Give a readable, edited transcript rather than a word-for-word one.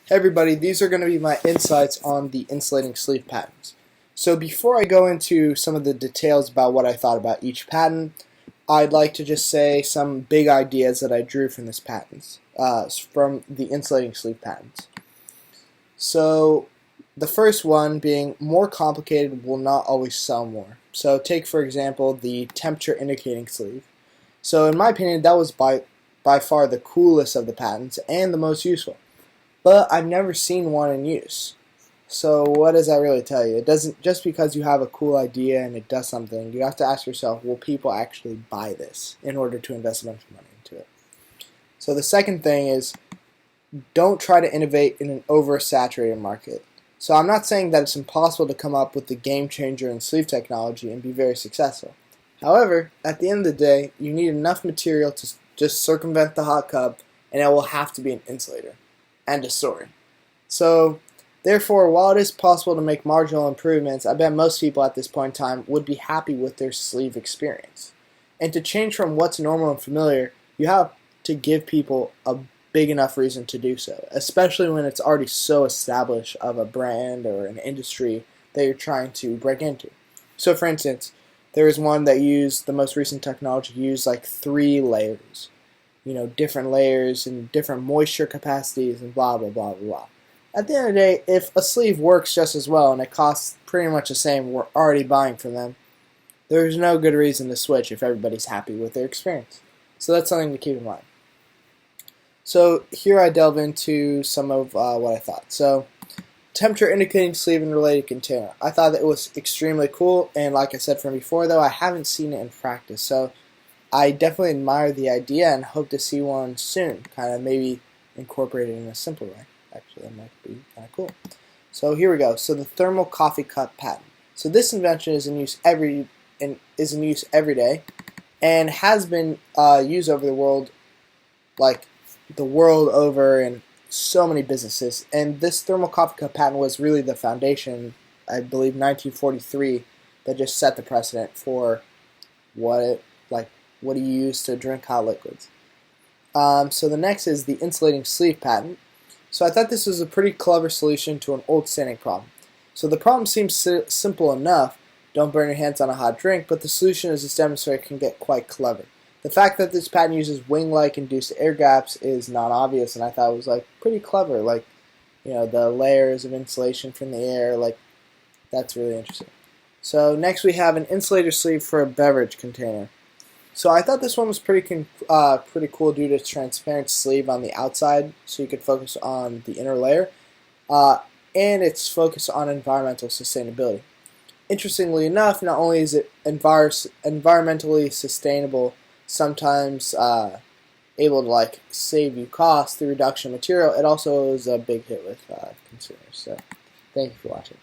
Hey everybody, these are going to be my insights on the insulating sleeve patents. So before I go into some of the details about what I thought about each patent, I'd like to just say some big ideas that I drew from this patents, from the insulating sleeve patents. So the first one being more complicated will not always sell more. So take for example the temperature indicating sleeve. So in my opinion that was by far the coolest of the patents and the most useful. But I've never seen one in use. So what does that really tell you? It doesn't, just because you have a cool idea and it does something, you have to ask yourself, will people actually buy this in order to invest a bunch of money into it? So the second thing is, don't try to innovate in an oversaturated market. So I'm not saying that it's impossible to come up with the game changer in sleeve technology and be very successful. However, at the end of the day, you need enough material to just circumvent the hot cup, and it will have to be an insulator. End of story. So, therefore, while it is possible to make marginal improvements, I bet most people at this point in time would be happy with their sleeve experience. And to change from what's normal and familiar, you have to give people a big enough reason to do so, especially when it's already so established of a brand or an industry that you're trying to break into. So, for instance, there was one that used, the most recent technology used like 3 layers. Different layers and different moisture capacities and blah, blah, blah, blah, blah. At the end of the day, if a sleeve works just as well and it costs pretty much the same, we're already buying from them, there's no good reason to switch if everybody's happy with their experience. So that's something to keep in mind. So here I delve into some of what I thought. So temperature indicating sleeve and related container. I thought that it was extremely cool, and like I said from before though, I haven't seen it in practice. So I definitely admire the idea and hope to see one soon, kind of maybe incorporated in a simpler way. Actually, that might be kind of cool. So here we go. So the thermal coffee cup patent. So this invention is in use every day, and has been used over the world, like the world over, in so many businesses. And this thermal coffee cup patent was really the foundation, I believe, 1943, that just set the precedent for what do you use to drink hot liquids. So the next is the insulating sleeve patent. So I thought this was a pretty clever solution to an old standing problem. So the problem seems simple enough, don't burn your hands on a hot drink, but the solution, as it's demonstrated, can get quite clever. The fact that this patent uses wing-like induced air gaps is not obvious, and I thought it was pretty clever, the layers of insulation from the air, that's really interesting. So next we have an insulator sleeve for a beverage container. So I thought this one was pretty cool due to its transparent sleeve on the outside, so you could focus on the inner layer, and its focus on environmental sustainability. Interestingly enough, not only is it environmentally sustainable, sometimes able to save you costs through reduction of material, it also is a big hit with consumers. So thank you for watching.